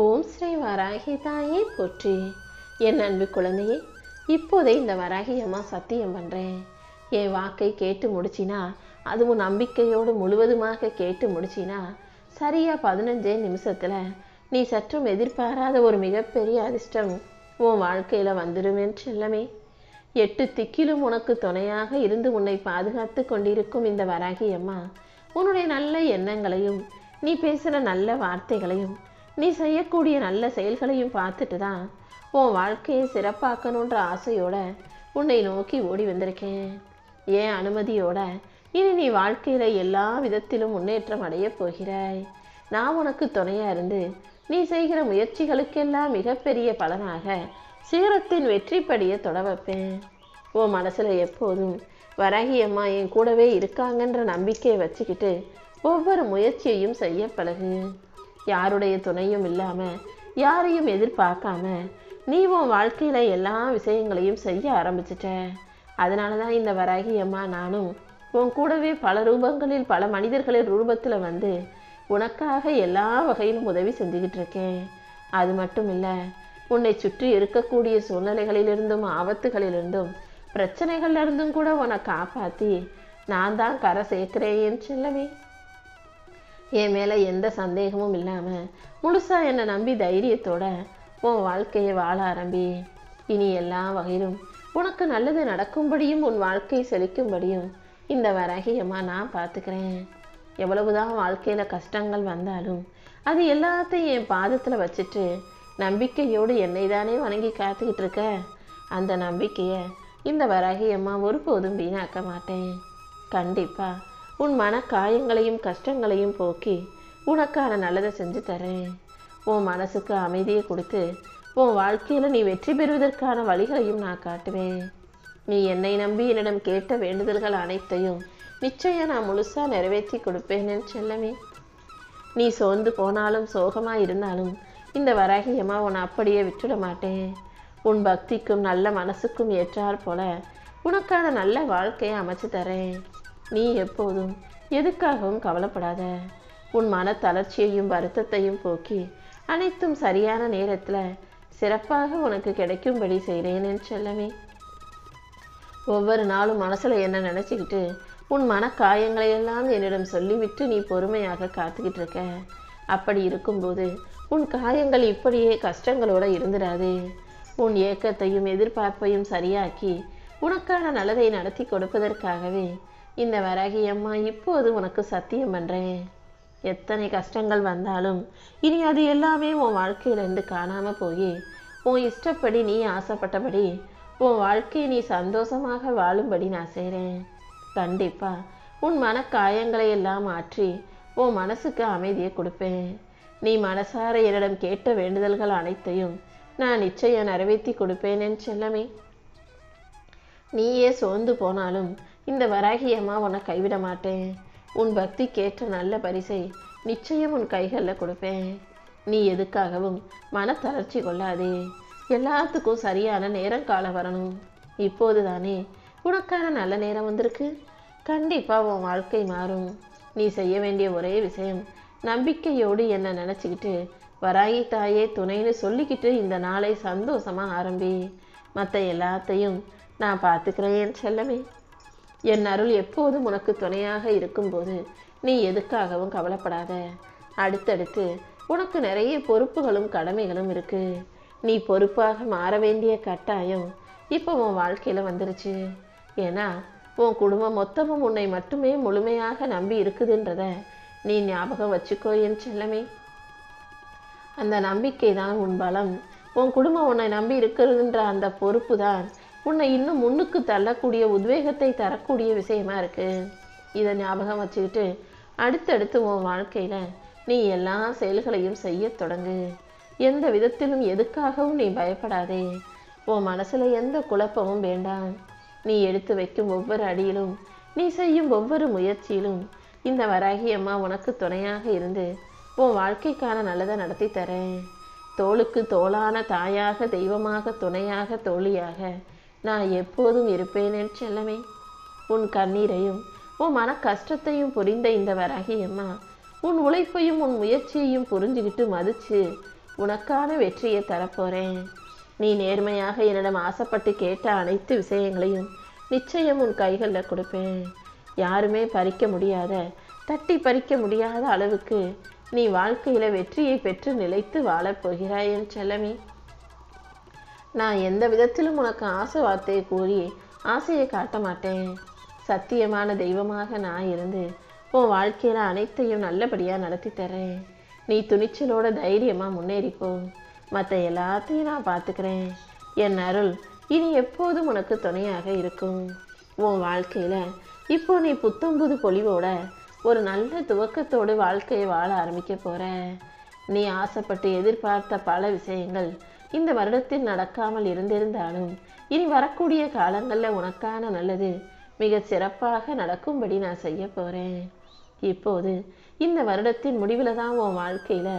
ஓம் ஸ்ரீ வராகி தாயே போற்றி. என் அன்பு குழந்தையே, இப்போதே இந்த வராகி அம்மா சத்தியம் பண்ணுறேன். என் வாக்கை கேட்டு முடிச்சினா, அதுவும் நம்பிக்கையோடு முழுவதுமாக கேட்டு முடிச்சினா, சரியாக 15 நிமிஷத்தில் நீ சற்றும் எதிர்பாராத ஒரு மிகப்பெரிய அதிர்ஷ்டம் உன் வாழ்க்கையில் வந்துடுவேன் செல்லமே. 8 திக்கிலும் உனக்கு துணையாக இருந்து உன்னை பாதுகாத்து கொண்டிருக்கும் இந்த வராகி அம்மா உன்னுடைய நல்ல எண்ணங்களையும், நீ பேசுகிற நல்ல வார்த்தைகளையும், நீ செய்யக்கூடிய நல்ல செயல்களையும் பார்த்துட்டு தான் உன் வாழ்க்கையை சிறப்பாக்கணுன்ற ஆசையோட உன்னை நோக்கி ஓடி வந்திருக்கேன். ஏன் அனுமதியோட இனி நீ வாழ்க்கையில் எல்லா விதத்திலும் முன்னேற்றம் அடைய போகிறாய். நான் உனக்கு துணையாக இருந்து நீ செய்கிற முயற்சிகளுக்கெல்லாம் மிகப்பெரிய பலனாக சீரத்தின் வெற்றி படிய தொட வைப்பேன். உன் மனசில் எப்போதும் வராகி அம்மா என் கூடவே இருக்காங்கன்ற நம்பிக்கையை வச்சுக்கிட்டு ஒவ்வொரு முயற்சியையும் செய்ய பழகு. யாருடைய துணையும் இல்லாமல், யாரையும் எதிர்பார்க்காம நீ உன் வாழ்க்கையில் எல்லா விஷயங்களையும் செய்ய ஆரம்பிச்சிட்ட. அதனால தான் இந்த வராகி அம்மா நானும் உன் கூடவே பல ரூபங்களில், பல மனிதர்களின் ரூபத்தில் வந்து உனக்காக எல்லா வகையிலும் உதவி செஞ்சுக்கிட்டு இருக்கேன். அது மட்டும் இல்லை, உன்னை சுற்றி இருக்கக்கூடிய சூழ்நிலைகளிலிருந்தும், ஆபத்துகளிலிருந்தும், பிரச்சனைகள்லேருந்தும் கூட உன்னை காப்பாற்றி நான் தான் கரை சேர்க்கிறேன் செல்லவே. என் மேலே எந்த சந்தேகமும் இல்லாமல் முழுசாக என்னை நம்பி தைரியத்தோட உன் வாழ்க்கையை வாழ ஆரம்பி. இனி எல்லா வகையிலும் உனக்கு நல்லது நடக்கும்படியும், உன் வாழ்க்கை செழிக்கும்படியும் இந்த வராகி அம்மா நான் பார்த்துக்கிறேன். எவ்வளவுதான் வாழ்க்கையில் கஷ்டங்கள் வந்தாலும் அது எல்லாத்தையும் என் பாதத்தில் வச்சுட்டு நம்பிக்கையோடு என்னை தானே வணங்கி காத்துக்கிட்டு இருக்க. அந்த நம்பிக்கையை இந்த வராகி அம்மா ஒருபோதும் வீணாக்க மாட்டேன். கண்டிப்பாக உன் மன காயங்களையும் கஷ்டங்களையும் போக்கி உனக்கான நல்லதை செஞ்சு தரேன். உன் மனசுக்கு அமைதியை கொடுத்து உன் வாழ்க்கையில் நீ வெற்றி பெறுவதற்கான வழிகளையும் நான் காட்டுவேன். நீ என்னை நம்பி என்னிடம் கேட்ட வேண்டுதல்கள் அனைத்தையும் நிச்சயம் நான் முழுசாக நிறைவேற்றி கொடுப்பேன்னு செல்லமே. நீ சோர்ந்து போனாலும், சோகமாக இருந்தாலும் இந்த வராகி அம்மா உன்னை அப்படியே விட்டுட மாட்டேன். உன் பக்திக்கும் நல்ல மனசுக்கும் ஏற்றாற் போல உனக்கான நல்ல வாழ்க்கையை அமைச்சு தரேன். நீ எப்போதும் எதுக்காகவும் கவலைப்படாத. உன் மன தளர்ச்சியையும் வருத்தத்தையும் போக்கி அனைத்தும் சரியான நேரத்தில் சிறப்பாக உனக்கு கிடைக்கும்படி செய்கிறேன்னு செல்லமே. ஒவ்வொரு நாளும் மனசில் என்ன நினச்சிக்கிட்டு உன் மன காயங்களையெல்லாம் என்னிடம் சொல்லிவிட்டு நீ பொறுமையாக காத்துக்கிட்டு இருக்க. அப்படி இருக்கும்போது உன் காயங்கள் இப்படியே கஷ்டங்களோடு இருந்துடாது. உன் ஏக்கத்தையும் எதிர்பார்ப்பையும் சரியாக்கி உனக்கான நல்லதை நடத்தி கொடுப்பதற்காகவே இந்த வராகி அம்மா இப்போது உனக்கு சத்தியம் பண்ணுறேன். எத்தனை கஷ்டங்கள் வந்தாலும் இனி அது எல்லாமே உன் வாழ்க்கையிலேருந்து காணாமல் போய் உன் இஷ்டப்படி, நீ ஆசைப்பட்டபடி உன் வாழ்க்கையை நீ சந்தோஷமாக வாழும்படி நான் செய்கிறேன். கண்டிப்பாக உன் மன காயங்களை எல்லாம் மாற்றி உன் மனசுக்கு அமைதியை கொடுப்பேன். நீ மனசார என்னிடம் கேட்ட வேண்டுதல்கள் அனைத்தையும் நான் நிச்சயம் நிறைவேற்றி கொடுப்பேனேன் செல்லமே. நீயே சோர்ந்து போனாலும் இந்த வராகி அம்மா உன்னை கைவிட மாட்டேன். உன் பக்தி கேட்ட நல்ல பரிசை நிச்சயம் உன் கைகளில் கொடுப்பேன். நீ எதுக்காகவும் மன தளர்ச்சி கொள்ளாதே. எல்லாத்துக்கும் சரியான நேரம் காலம் வரணும். இப்போது தானே உனக்கான நல்ல நேரம் வந்திருக்கு. கண்டிப்பாக உன் வாழ்க்கை மாறும். நீ செய்ய வேண்டிய ஒரே விஷயம், நம்பிக்கையோடு என்னை நினச்சிக்கிட்டு வராகி தாயே துணைன்னு சொல்லிக்கிட்டு இந்த நாளை சந்தோஷமாக ஆரம்பி. மற்ற எல்லாத்தையும் நான் பார்த்துக்கிறேன் செல்லமே. என் அருள் எப்போதும் உனக்கு துணையாக இருக்கும்போது நீ எதுக்காகவும் கவலைப்படாத. அடுத்தடுத்து உனக்கு நிறைய பொறுப்புகளும் கடமைகளும் இருக்கு. நீ பொறுப்பாக மாற வேண்டிய கட்டாயம் இப்போ உன் வாழ்க்கையில் வந்துருச்சு. ஏன்னா உன் குடும்பம் மொத்தமும் உன்னை மட்டுமே முழுமையாக நம்பி இருக்குதுன்றத நீ ஞாபகம் வச்சுக்கோ என் செல்லமே. அந்த நம்பிக்கை தான் உன் பலம். உன் குடும்பம் உன்னை நம்பி இருக்கிறதுன்ற அந்த பொறுப்பு தான் உன்னை இன்னும் முன்னுக்கு தள்ளக்கூடிய, உத்வேகத்தை தரக்கூடிய விஷயமா இருக்கு. இதை ஞாபகம் வச்சுக்கிட்டு அடுத்தடுத்து உன் வாழ்க்கையில் நீ எல்லா செயல்களையும் செய்ய தொடங்கு. எந்த விதத்திலும் எதுக்காகவும் நீ பயப்படாதே. உன் மனசில் எந்த குழப்பமும் வேண்டாம். நீ எடுத்து வைக்கும் ஒவ்வொரு அடியிலும், நீ செய்யும் ஒவ்வொரு முயற்சியிலும் இந்த வராகி அம்மா உனக்கு துணையாக இருந்து உன் வாழ்க்கைக்கான நல்லதை நடத்தி தரேன். தோளுக்கு தோளான தாயாக, தெய்வமாக, துணையாக, தோழியாக நான் எப்போதும் இருப்பேனே செல்லமே. உன் கண்ணீரையும் உன் மன கஷ்டத்தையும் புரிந்த இந்த வராகி அம்மா உன் உழைப்பையும் உன் முயற்சியையும் புரிஞ்சுக்கிட்டு மதிச்சு உனக்கான வெற்றியை தரப்போறேன். நீ நேர்மையாக என்னிடம் ஆசைப்பட்டு கேட்ட அனைத்து விஷயங்களையும் நிச்சயம் உன் கைகளில் கொடுப்பேன். யாருமே பறிக்க முடியாத, தட்டி பறிக்க முடியாத அளவுக்கு நீ வாழ்க்கையில வெற்றியை பெற்று நிலைத்து வாழப்போகிறாய் என் செல்லமே. நான் எந்த விதத்திலும் உனக்கு ஆசை வார்த்தையை கூறி ஆசையை காட்ட மாட்டேன். சத்தியமான தெய்வமாக நான் இருந்து உன் வாழ்க்கையில அனைத்தையும் நல்லபடியா நடத்தி தர்றேன். நீ துணிச்சலோட தைரியமா முன்னேறிப்போ. மற்ற எல்லாத்தையும் நான் பார்த்துக்கிறேன். என் அருள் இனி எப்போதும் உனக்கு துணையாக இருக்கும். உன் வாழ்க்கையில இப்போ நீ புத்தம்புது பொலிவோட ஒரு நல்ல துவக்கத்தோடு வாழ்க்கையை வாழ ஆரம்பிக்க போற. நீ ஆசைப்பட்டு எதிர்பார்த்த பல விஷயங்கள் இந்த வருடத்தில் நடக்காமல் இருந்திருந்தாலும் இனி வரக்கூடிய காலங்களில் உனக்கான நல்லது மிக சிறப்பாக நடக்கும்படி நான் செய்ய போறேன். இப்போது இந்த வருடத்தின் முடிவில் தான் உன் வாழ்க்கையில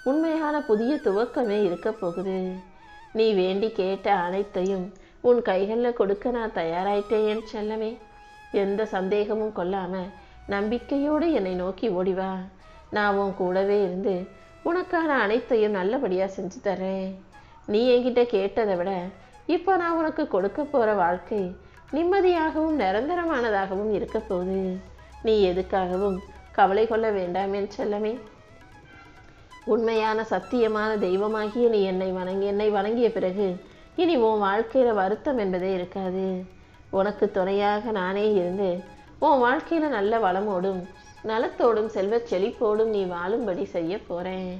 உண்மையான புதிய துவக்கமே இருக்க போகுது. நீ வேண்டி கேட்ட அனைத்தையும் உன் கைகளில் கொடுக்க நான் தயாராயிட்டேன் என் செல்லமே. எந்த சந்தேகமும் கொள்ளாம நம்பிக்கையோடு என்னை நோக்கி ஓடிவா. நான் உன் கூடவே இருந்து உனக்கான அனைத்தையும் நல்லபடியாக செஞ்சு தர்றேன். நீ என்கிட்ட கேட்டதை விட இப்போ நான் உனக்கு கொடுக்க போகிற வாழ்க்கை நிம்மதியாகவும் நிரந்தரமானதாகவும் இருக்க போகுது. நீ எதுக்காகவும் கவலை கொள்ள வேண்டாம் என் செல்லமே. உண்மையான சத்தியமான தெய்வமாகிய நீ என்னை வணங்கிய பிறகு இனி உன் வாழ்க்கையில வருத்தம் என்பதே இருக்காது. உனக்கு துணையாக நானே இருந்து உன் வாழ்க்கையில நல்ல வளமோடும் நலத்தோடும் செல்வச் செழிப்போடும் நீ வாழும்படி செய்ய போறேன்.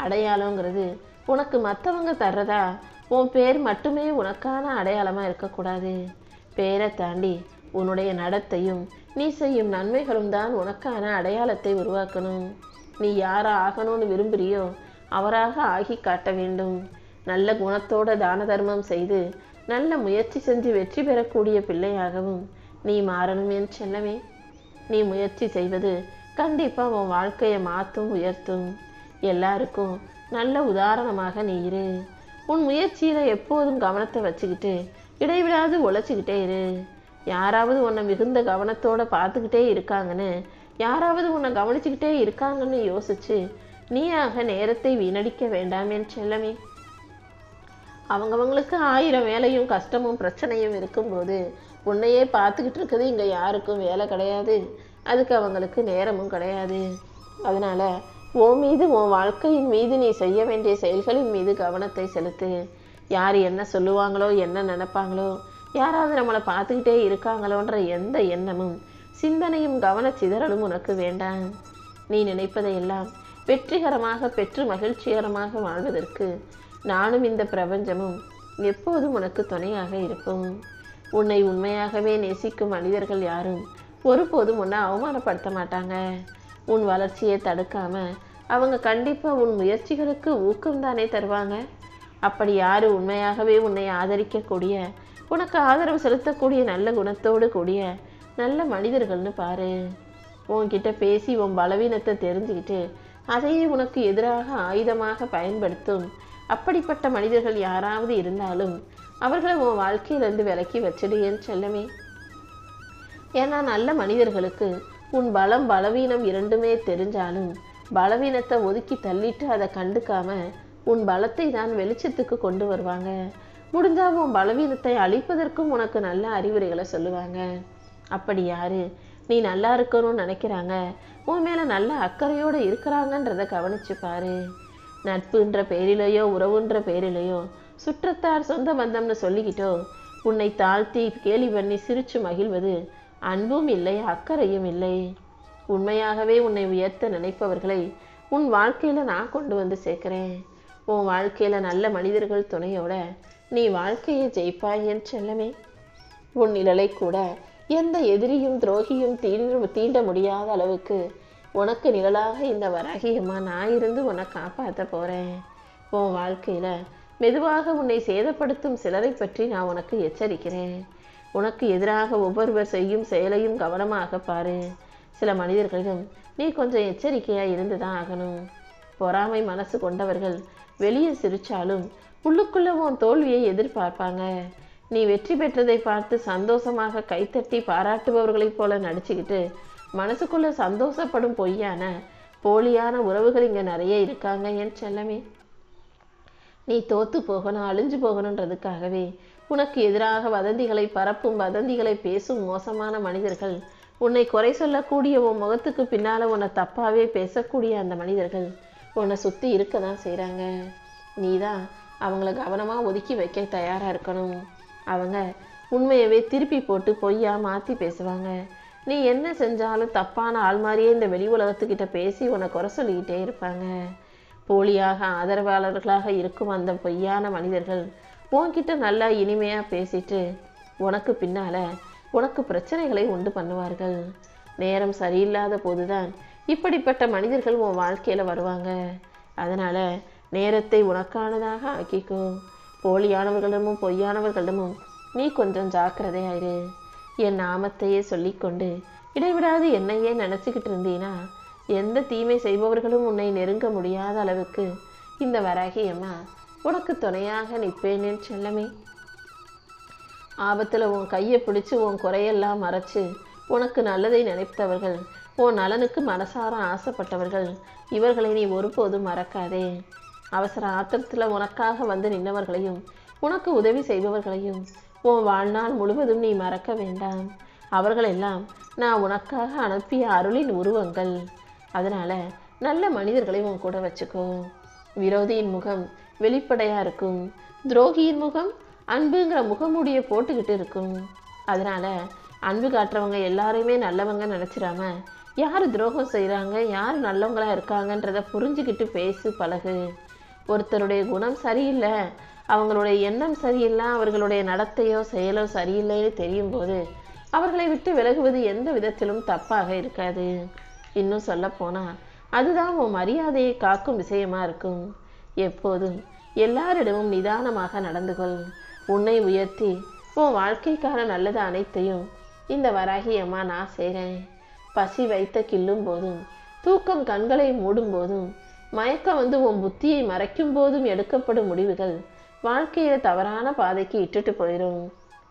அடையாளங்கிறது உனக்கு மற்றவங்க தர்றதா உன் பேர் மட்டுமே உனக்கான அடையாளமா இருக்கக்கூடாது. பேரை தாண்டி உன்னுடைய நடத்தையும் நீ செய்யும் நன்மைகளும் தான் உனக்கான அடையாளத்தை உருவாக்கணும். நீ யாரா ஆகணும்னு விரும்புறியோ அவராக ஆகி காட்ட வேண்டும். நல்ல குணத்தோட தான தர்மம் செய்து நல்ல முயற்சி செஞ்சு வெற்றி பெறக்கூடிய பிள்ளையாகவும் நீ மாறணும் என் செல்லமே. நீ முயற்சி செய்வது கண்டிப்பா உன் வாழ்க்கையை மாற்றும், உயர்த்தும். எல்லாருக்கும் நல்ல உதாரணமாக நீ இரு. உன் முயற்சியில எப்போதும் கவனத்தை வச்சுக்கிட்டு இடைவிடாது உழைச்சிக்கிட்டே இரு. யாராவது உன்னை மிகுந்த கவனத்தோட பார்த்துக்கிட்டே இருக்காங்கன்னு, யாராவது உன்னை கவனிச்சுக்கிட்டே இருக்காங்கன்னு யோசிச்சு நீயாக நேரத்தை வீணடிக்க வேண்டாம் என் செல்லமே. அவங்கவங்களுக்கு 1000 வேலையும் கஷ்டமும் பிரச்சனையும் இருக்கும்போது உன்னையே பார்த்துக்கிட்டு இருக்குது இங்கே யாருக்கும் வேலை கிடையாது. அதுக்கு அவங்களுக்கு நேரமும் கிடையாது. அதனால உன் மீது, உன் வாழ்க்கையின் மீது, நீ செய்ய வேண்டிய செயல்களின் மீது கவனத்தை செலுத்து. யார் என்ன சொல்லுவாங்களோ, என்ன நினைப்பாங்களோ, யாராவது நம்மளை பார்த்துக்கிட்டே இருக்காங்களோன்ற எந்த எண்ணமும் சிந்தனையும் கவனச்சிதறலும் உனக்கு வேண்டாம். நீ நினைப்பதையெல்லாம் வெற்றிகரமாக பெற்று மகிழ்ச்சிகரமாக வாழ்வதற்கு நானும் இந்த பிரபஞ்சமும் எப்போதும் உனக்கு துணையாக இருப்போம். உன்னை உண்மையாகவே நேசிக்கும் மனிதர்கள் யாரும் ஒருபோதும் உன்னை அவமானப்படுத்த மாட்டாங்க. உன் வளர்ச்சியை தடுக்காம அவங்க கண்டிப்பா உன் முயற்சிகளுக்கு ஊக்கம்தானே தருவாங்க. அப்படி யாரு உண்மையாகவே உன்னை ஆதரிக்கக்கூடிய, உனக்கு ஆதரவு செலுத்தக்கூடிய நல்ல குணத்தோடு கூடிய நல்ல மனிதர்கள்னு பாரு. உன்கிட்ட பேசி உன் பலவீனத்தை தெரிஞ்சுக்கிட்டு அதையே உனக்கு எதிராக ஆயுதமாக பயன்படுத்தும் அப்படிப்பட்ட மனிதர்கள் யாராவது இருந்தாலும் அவர்களை உன் வாழ்க்கையிலிருந்து விலக்கி வச்சிடு என் செல்லமே. ஏன்னா நல்ல மனிதர்களுக்கு உன் பலம் பலவீனம் இரண்டுமே தெரிஞ்சாலும் பலவீனத்தை ஒதுக்கி தள்ளிட்டு அதை கண்டுக்காம உன் பலத்தை தான் வெளிச்சத்துக்கு கொண்டு வருவாங்க. முடிஞ்சா உன் பலவீனத்தை அழிப்பதற்கும் உனக்கு நல்ல அறிவுரைகளை சொல்லுவாங்க. அப்படி யாரு நீ நல்லா இருக்கணும்னு நினைக்கிறாங்க, உன் மேல நல்ல அக்கறையோடு இருக்கிறாங்கன்றத கவனிச்சு பாரு. நட்புன்ற பேரிலையோ உறவுன்ற பேரிலையோ சுற்றத்தார் சொந்த பந்தம்னு சொல்லிக்கிட்டோ உன்னை தாழ்த்தி கேலி பண்ணி சிரிச்சு மகிழ்வது அன்பும் இல்லை, அக்கறையும் இல்லை. உண்மையாகவே உன்னை உயர்த்த நினைப்பவர்களை உன் வாழ்க்கையில நான் கொண்டு வந்து சேர்க்கிறேன். உன் வாழ்க்கையில நல்ல மனிதர்கள் துணையோட நீ வாழ்க்கையை ஜெயிப்பாய் என் செல்லமே. உன் நிழலை கூட எந்த எதிரியும் துரோகியும் தீண்ட முடியாத அளவுக்கு உனக்கு நிழலாக இந்த வராகியம்மா நான் இருந்து உன்னை காப்பாற்ற போறேன். உன் வாழ்க்கையில மெதுவாக உன்னை சேதப்படுத்தும் சிலரை பற்றி நான் உனக்கு எச்சரிக்கிறேன். உனக்கு எதிராக ஒவ்வொருவர் செய்யும் செயலையும் கவனமாக பாரு. சில மனிதர்களிடம் நீ கொஞ்சம் எச்சரிக்கையா இருந்துதான் ஆகணும். பொறாமை மனசு கொண்டவர்கள் வெளியே சிரிச்சாலும் உள்ளுக்குள்ள உன் தோல்வியை எதிர்பார்ப்பாங்க. நீ வெற்றி பெற்றதை பார்த்து சந்தோஷமாக கைத்தட்டி பாராட்டுபவர்களைப் போல நடிச்சுக்கிட்டு மனசுக்குள்ள சந்தோஷப்படும் பொய்யான போலியான உறவுகள் இங்க நிறைய இருக்காங்க என் செல்லமே. நீ தோத்து போகணும், அழிஞ்சு போகணுன்றதுக்காகவே உனக்கு எதிராக வதந்திகளை பரப்பும், வதந்திகளை பேசும் மோசமான மனிதர்கள், உன்னை குறை சொல்லக்கூடிய உன் முகத்துக்கு பின்னால உன்னை தப்பாவே பேசக்கூடிய அந்த மனிதர்கள் உன்னை சுற்றி இருக்க தான் செய்கிறாங்க. நீ தான் அவங்கள கவனமாக ஒதுக்கி வைக்க தயாராக இருக்கணும். அவங்க உண்மையவே திருப்பி போட்டு பொய்யா மாற்றி பேசுவாங்க. நீ என்ன செஞ்சாலும் தப்பான ஆள் மாதிரியே இந்த வெளி உலகத்துக்கிட்ட பேசி உன்னை குறை சொல்லிக்கிட்டே இருப்பாங்க. போலியாக ஆதரவாளர்களாக இருக்கும் அந்த பொய்யான மனிதர்கள் உன்கிட்ட நல்லா இனிமையாக பேசிட்டு உனக்கு பின்னால் உனக்கு பிரச்சனைகளை உண்டு பண்ணுவார்கள். நேரம் சரியில்லாத போதுதான் இப்படிப்பட்ட மனிதர்கள் உன் வாழ்க்கையில் வருவாங்க. அதனால் நேரத்தை உனக்கானதாக ஆக்கிக்கோ. போலியானவர்களிடமும் பொய்யானவர்களிடமும் நீ கொஞ்சம் ஜாக்கிரதையாயிரு. என் நாமத்தையே சொல்லிக்கொண்டு இடைவிடாது என்னையே நினச்சிக்கிட்டு இருந்தீனா எந்த தீமை செய்பவர்களும் உன்னை நெருங்க முடியாத அளவுக்கு இந்த வராகி அம்மா உனக்கு துணையாக நிற்பேனேன் செல்லமே. ஆபத்தில் உன் கையை பிடிச்சி உன் குறையெல்லாம் மறைச்சு உனக்கு நல்லதை நினைத்தவர்கள், உன் நலனுக்கு மனசார ஆசைப்பட்டவர்கள், இவர்களை நீ ஒருபோதும் மறக்காதே. அவசர ஆத்திரத்தில் உனக்காக வந்து நின்றவர்களையும் உனக்கு உதவி செய்பவர்களையும் உன் வாழ்நாள் முழுவதும் நீ மறக்க வேண்டாம். அவர்களெல்லாம் நான் உனக்காக அனுப்பிய அருளின் உருவங்கள். அதனால் நல்ல மனிதர்களை உன் கூட வச்சுக்கோ. விரோதியின் முகம் வெளிப்படையாக இருக்கும், துரோகியின் முகம் அன்புங்கிற முகமூடிய போட்டுக்கிட்டு இருக்கும். அதனால் அன்பு காட்டுறவங்க எல்லாரையுமே நல்லவங்க நினச்சிடாம யார் துரோகம் செய்கிறாங்க, யார் நல்லவங்களாக இருக்காங்கன்றதை புரிஞ்சுக்கிட்டு பேசு, பழகு. ஒருத்தருடைய குணம் சரியில்லை, அவங்களுடைய எண்ணம் சரியில்லை, அவர்களுடைய நடத்தையோ செயலோ சரியில்லைன்னு தெரியும் போது அவர்களை விட்டு விலகுவது எந்த விதத்திலும் தப்பாக இருக்காது. இன்னும் சொல்லப்போனால் அதுதான் உன் மரியாதையை காக்கும் விஷயமா இருக்கும். எப்போதும் எல்லாரிடமும் நிதானமாக நடந்து கொள். உன்னை உயர்த்தி உன் வாழ்க்கைக்கான நல்லது அனைத்தையும் இந்த வராகி அம்மா நான் செய்கிறேன். பசி வைத்த கிள்ளும் போதும், தூக்கம் கண்களை மூடும் போதும், மயக்கம் வந்து உன் புத்தியை மறைக்கும் போதும் எடுக்கப்படும் முடிவுகள் வாழ்க்கையில் தவறான பாதைக்கு இட்டுட்டு போயிடும்.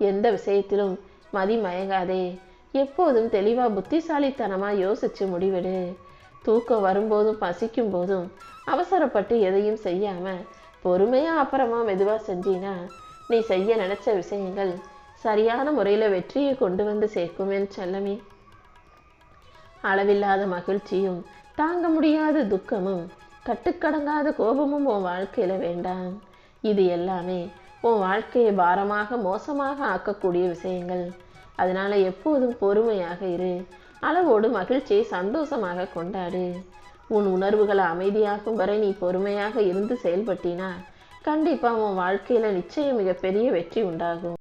எந்த விஷயத்திலும் மதி மயங்காதே. எப்போதும் தெளிவாக புத்திசாலித்தனமாக யோசித்து முடிவெடு. தூக்கம் வரும்போதும் பசிக்கும் போதும் அவசரப்பட்டு எதையும் செய்யாமல் பொறுமையாக அப்புறமா மெதுவாக செஞ்சினா நீ செய்ய நினச்ச விஷயங்கள் சரியான முறையில் வெற்றியை கொண்டு வந்து சேர்க்குமேன் செல்லமே. அளவில்லாத மகிழ்ச்சியும் தாங்க முடியாத துக்கமும் கட்டுக்கடங்காத கோபமும் உன் வாழ்க்கையில் வேண்டாம். இது எல்லாமே உன் வாழ்க்கையை பாரமாக மோசமாக ஆக்கக்கூடிய விஷயங்கள். அதனால் எப்போதும் பொறுமையாக இரு. அளவோடு மகிழ்ச்சியை சந்தோஷமாக கொண்டாடு. உன் உணர்வுகளை அமைதியாகும் வரை நீ பொறுமையாக இருந்து செயல்பட்டினா கண்டிப்பாக உன் வாழ்க்கையில் நிச்சயம் மிகப்பெரிய வெற்றி உண்டாகும்.